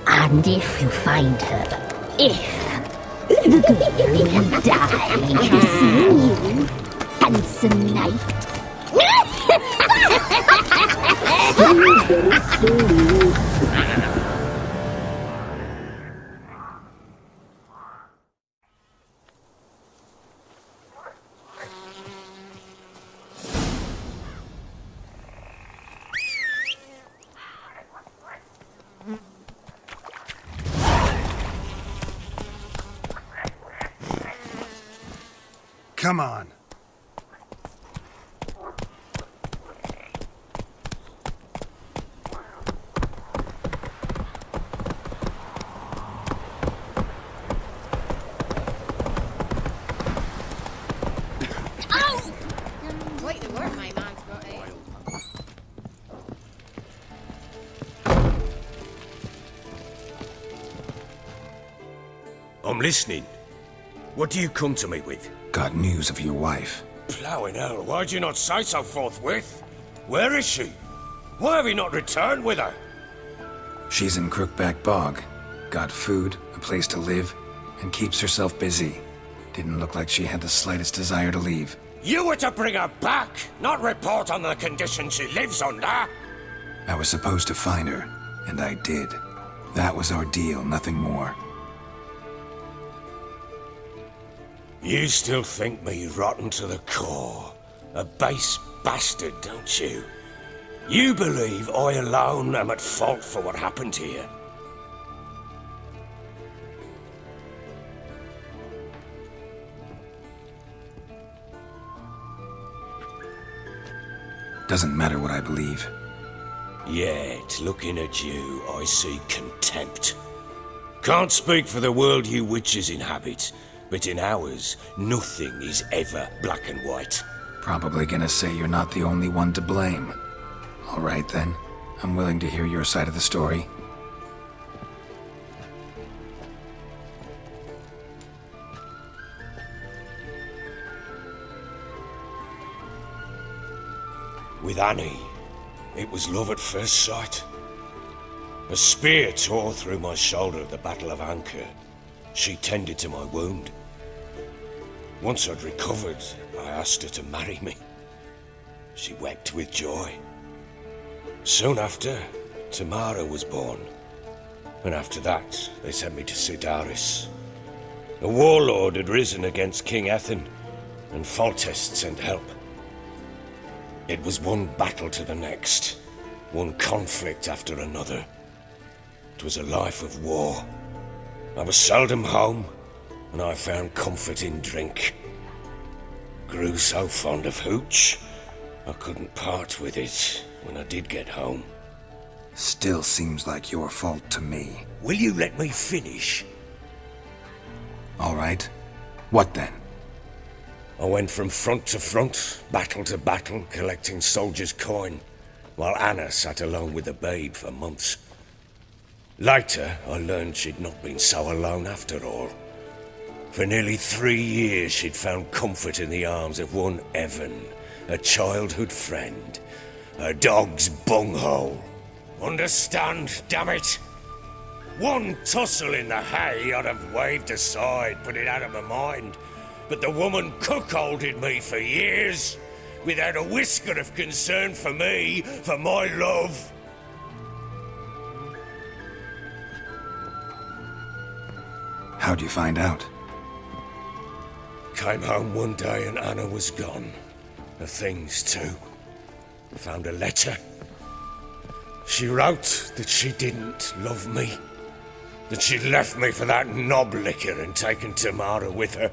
And if you find her, the girl will die seeing you. Handsome knight. Come on. I'm listening. What do you come to me with? Got news of your wife. Plowing hell, why'd you not say so forthwith? Where is she? Why have you not returned with her? She's in Crookback Bog. Got food, a place to live, and keeps herself busy. Didn't look like she had the slightest desire to leave. You were to bring her back, not report on the conditions she lives under. I was supposed to find her, and I did. That was our deal, nothing more. You still think me rotten to the core. A base bastard, don't you? You believe I alone am at fault for what happened here. Doesn't matter what I believe. Yet, looking at you, I see contempt. Can't speak for the world you witches inhabit, but in ours, nothing is ever black and white. Probably gonna say you're not the only one to blame. All right then, I'm willing to hear your side of the story. With Annie, it was love at first sight. A spear tore through my shoulder at the Battle of Anchor. She tended to my wound. Once I'd recovered, I asked her to marry me. She wept with joy. Soon after, Tamara was born. And after that, they sent me to Sidaris. A warlord had risen against King Ethan, and Foltest sent help. It was one battle to the next, one conflict after another. It was a life of war. I was seldom home, and I found comfort in drink. Grew so fond of hooch, I couldn't part with it when I did get home. Still seems like your fault to me. Will you let me finish? All right. What then? I went from front to front, battle to battle, collecting soldiers' coin, while Anna sat alone with the babe for months. Later, I learned she'd not been so alone after all. For nearly 3 years, she'd found comfort in the arms of one Evan, a childhood friend, a dog's bunghole. Understand, damn it? One tussle in the hay I'd have waved aside, put it out of my mind. But the woman cuckolded me for years, without a whisker of concern for me, for my love. How'd you find out? Came home one day and Anna was gone. Her things too. Found a letter. She wrote that she didn't love me. That she'd left me for that knob licker and taken Tamara with her.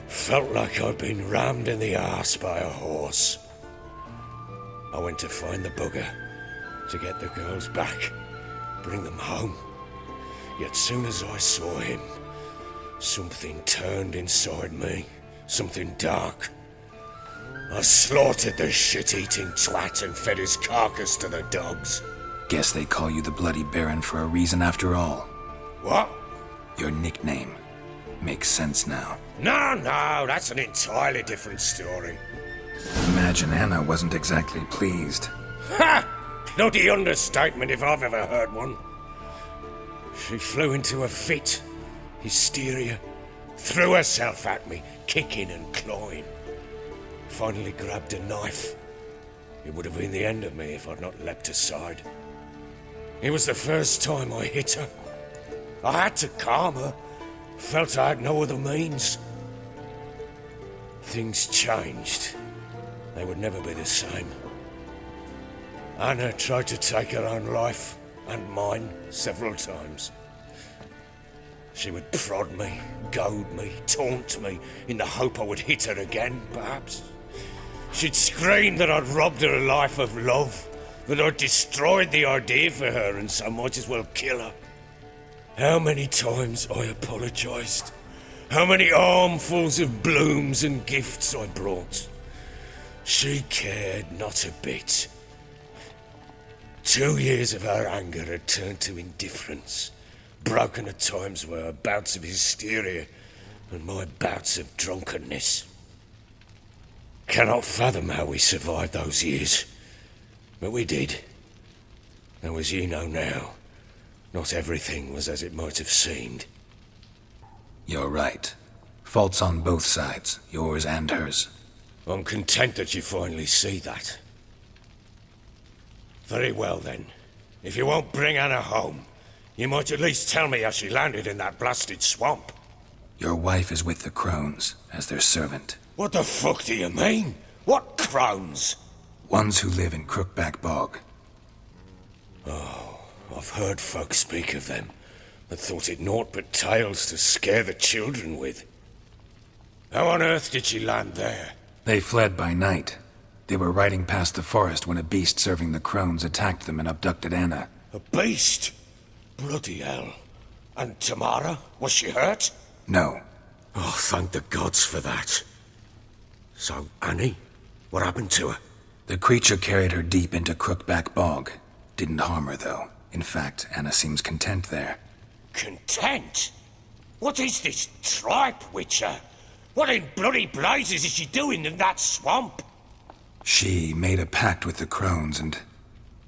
Felt like I'd been rammed in the arse by a horse. I went to find the bugger, to get the girls back, bring them home. Yet soon as I saw him, something turned inside me, something dark. I slaughtered the shit-eating twat and fed his carcass to the dogs. Guess they call you the Bloody Baron for a reason after all. What? Your nickname. Makes sense now. No, that's an entirely different story. Imagine Anna wasn't exactly pleased. Ha! Bloody understatement if I've ever heard one. She flew into a fit, hysteria, threw herself at me, kicking and clawing. Finally grabbed a knife. It would have been the end of me if I'd not leapt aside. It was the first time I hit her. I had to calm her. Felt I had no other means. Things changed. They would never be the same. Anna tried to take her own life, and mine, several times. She would prod me, goad me, taunt me, in the hope I would hit her again, perhaps. She'd scream that I'd robbed her life of love, that I'd destroyed the idea for her, and so might as well kill her. How many times I apologized. How many armfuls of blooms and gifts I brought. She cared not a bit. 2 years of her anger had turned to indifference, broken at times by her bouts of hysteria and my bouts of drunkenness. Cannot fathom how we survived those years, but we did. Now, as ye know now, not everything was as it might have seemed. You're right. Faults on both sides, yours and hers. I'm content that you finally see that. Very well, then. If you won't bring Anna home, you might at least tell me how she landed in that blasted swamp. Your wife is with the Crones, as their servant. What the fuck do you mean? What Crones? Ones who live in Crookback Bog. Oh, I've heard folk speak of them, but thought it naught but tales to scare the children with. How on earth did she land there? They fled by night. They were riding past the forest when a beast serving the Crones attacked them and abducted Anna. A beast? Bloody hell. And Tamara? Was she hurt? No. Oh, thank the gods for that. So, Annie? What happened to her? The creature carried her deep into Crookback Bog. Didn't harm her, though. In fact, Anna seems content there. Content? What is this tripe, Witcher? What in bloody blazes is she doing in that swamp? She made a pact with the Crones and...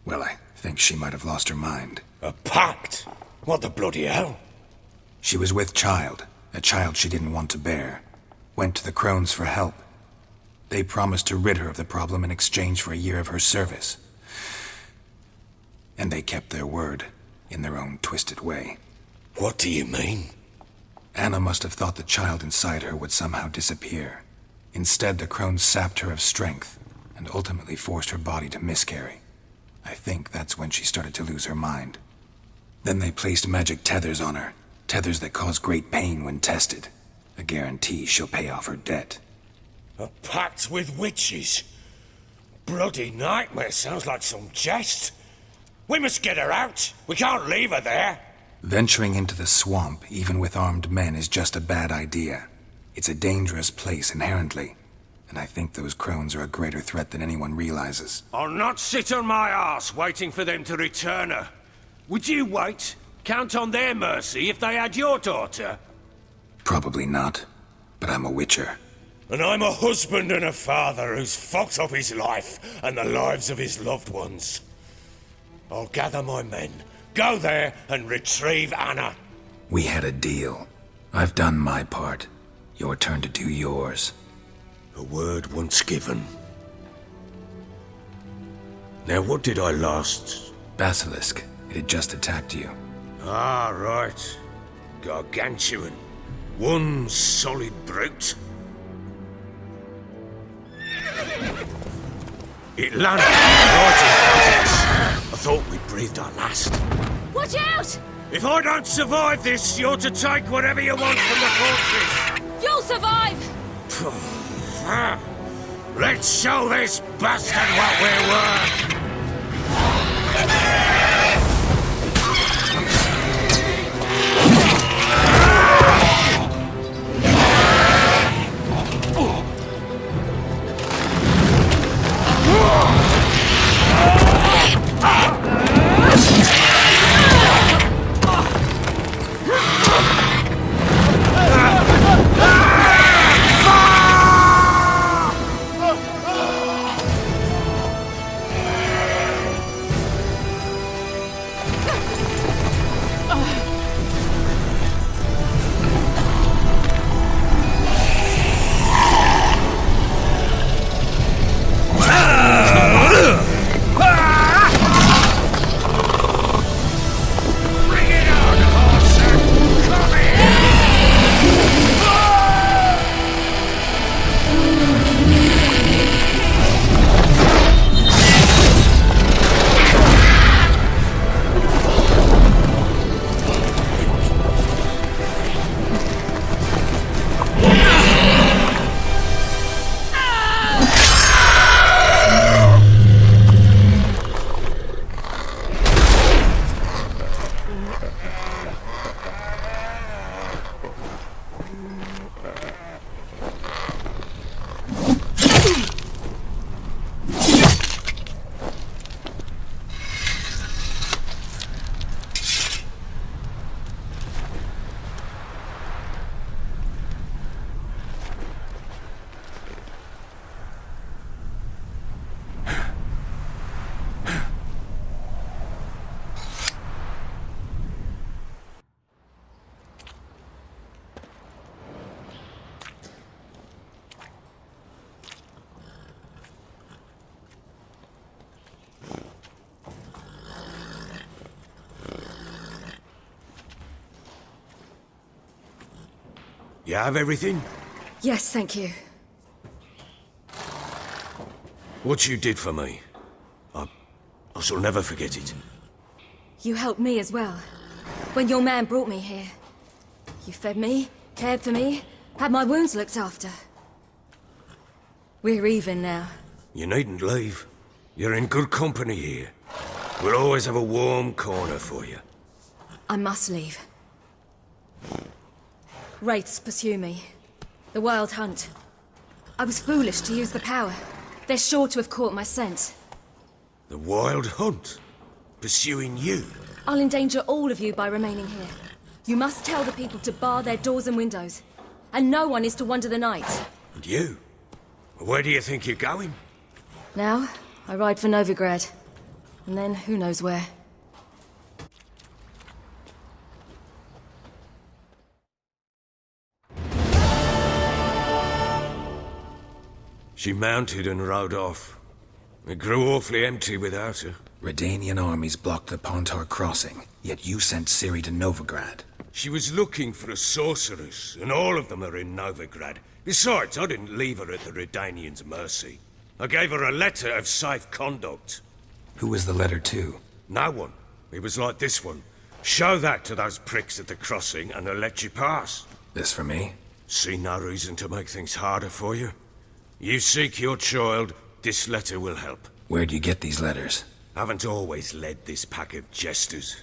well, I think she might have lost her mind. A pact? What the bloody hell? She was with child, a child she didn't want to bear. Went to the Crones for help. They promised to rid her of the problem in exchange for a year of her service. And they kept their word, in their own twisted way. What do you mean? Anna must have thought the child inside her would somehow disappear. Instead, the Crones sapped her of strength, and ultimately forced her body to miscarry. I think that's when she started to lose her mind. Then they placed magic tethers on her, tethers that cause great pain when tested. A guarantee she'll pay off her debt. A pact with witches? Bloody nightmare, sounds like some jest. We must get her out. We can't leave her there. Venturing into the swamp, even with armed men, is just a bad idea. It's a dangerous place inherently, and I think those Crones are a greater threat than anyone realizes. I'll not sit on my arse waiting for them to return her. Would you wait? Count on their mercy if they had your daughter? Probably not, but I'm a witcher. And I'm a husband and a father who's fucked up his life and the lives of his loved ones. I'll gather my men, go there and retrieve Anna. We had a deal. I've done my part. Your turn to do yours. A word once given. Now what did I last... Basilisk. It had just attacked you. Ah, right. Gargantuan. One solid brute. It landed right in front of us. I thought we breathed our last. Watch out! If I don't survive this, you're to take whatever you want from the fortress. You'll survive! Let's show this bastard what we're worth. You have everything? Yes, thank you. What you did for me, I shall never forget it. You helped me as well. When your man brought me here. You fed me, cared for me, had my wounds looked after. We're even now. You needn't leave. You're in good company here. We'll always have a warm corner for you. I must leave. Wraiths pursue me. The Wild Hunt. I was foolish to use the power. They're sure to have caught my scent. The Wild Hunt? Pursuing you? I'll endanger all of you by remaining here. You must tell the people to bar their doors and windows. And no one is to wander the night. And you? Where do you think you're going? Now, I ride for Novigrad. And then, who knows where. She mounted and rode off. It grew awfully empty without her. Redanian armies blocked the Pontar crossing, yet you sent Ciri to Novigrad. She was looking for a sorceress, and all of them are in Novigrad. Besides, I didn't leave her at the Redanians' mercy. I gave her a letter of safe conduct. Who was the letter to? No one. It was like this one. Show that to those pricks at the crossing, and they'll let you pass. This for me? See no reason to make things harder for you. You seek your child, this letter will help. Where'd you get these letters? Haven't always led this pack of jesters.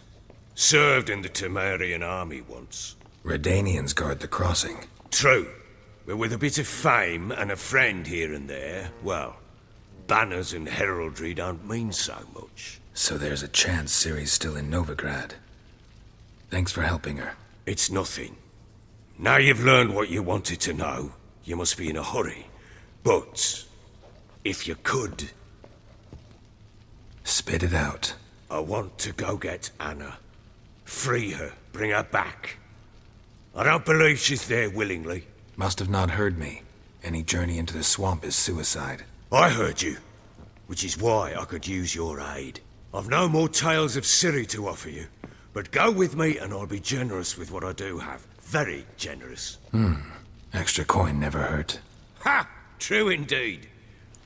Served in the Temerian army once. Redanians guard the crossing. True. But with a bit of fame and a friend here and there, well, banners and heraldry don't mean so much. So there's a chance Ciri's still in Novigrad. Thanks for helping her. It's nothing. Now you've learned what you wanted to know, you must be in a hurry. But, if you could... Spit it out. I want to go get Anna. Free her, bring her back. I don't believe she's there willingly. Must have not heard me. Any journey into the swamp is suicide. I heard you, which is why I could use your aid. I've no more tales of Ciri to offer you, but go with me and I'll be generous with what I do have. Very generous. Extra coin never hurt. Ha! True indeed.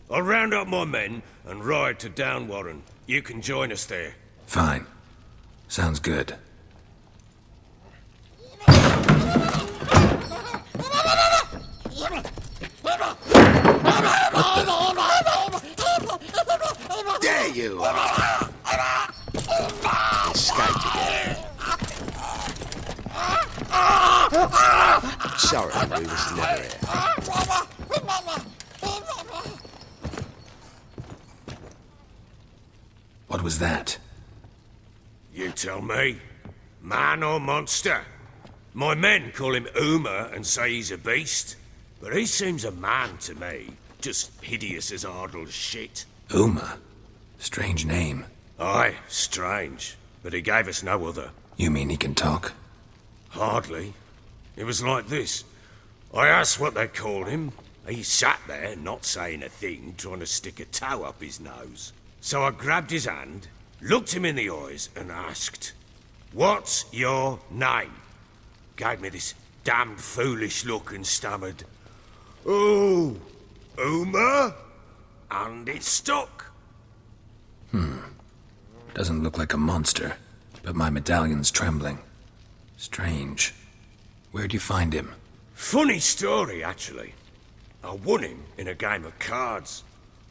I'll round up my men and ride to Downwarren. You can join us there. Fine. Sounds good. There you are! Escaped again. Sorry, we was never here. What was that? You tell me. Man or monster? My men call him Uma and say he's a beast. But he seems a man to me. Just hideous as Ardle's shit. Uma? Strange name. Aye, strange. But he gave us no other. You mean he can talk? Hardly. It was like this. I asked what they called him. He sat there, not saying a thing, trying to stick a toe up his nose. So I grabbed his hand, looked him in the eyes, and asked, "What's your name?" Gave me this damned foolish look and stammered, "Oh, Uma?" And it stuck. Doesn't look like a monster, but my medallion's trembling. Strange. Where'd you find him? Funny story, actually. I won him in a game of cards.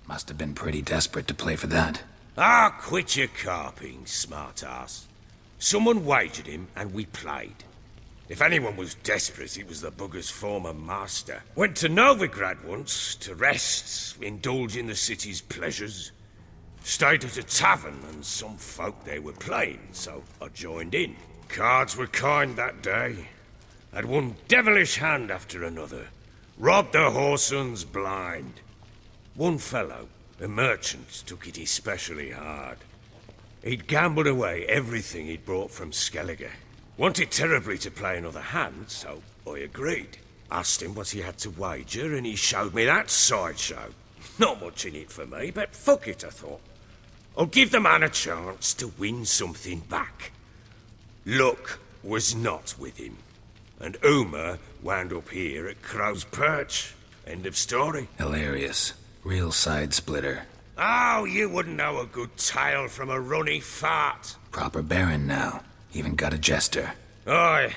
Must have been pretty desperate to play for that. Ah, quit your carping, smart-ass. Someone wagered him, and we played. If anyone was desperate, it was the bugger's former master. Went to Novigrad once, to rest, indulge in the city's pleasures. Stayed at a tavern, and some folk there were playing, so I joined in. Cards were kind that day. Had one devilish hand after another. Robbed the whoresons blind. One fellow, a merchant, took it especially hard. He'd gambled away everything he'd brought from Skellige. Wanted terribly to play another hand, so I agreed. Asked him what he had to wager, and he showed me that sideshow. Not much in it for me, but fuck it, I thought. I'll give the man a chance to win something back. Luck was not with him. And Uma wound up here at Crow's Perch. End of story. Hilarious. Real side splitter. Oh, you wouldn't know a good tale from a runny fart. Proper baron now. Even got a jester. Aye,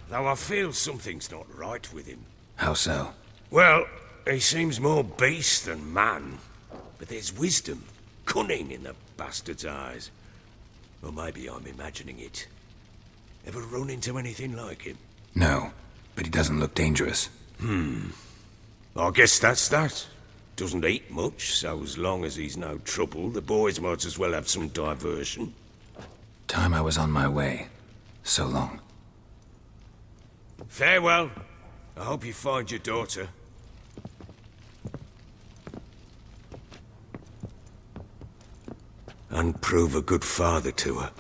though I feel something's not right with him. How so? Well, he seems more beast than man. But there's wisdom, cunning in the bastard's eyes. Or maybe I'm imagining it. Ever run into anything like him? No, but he doesn't look dangerous. I guess that's that. Doesn't eat much, so as long as he's no trouble, the boys might as well have some diversion. Time I was on my way. So long. Farewell. I hope you find your daughter. And prove a good father to her.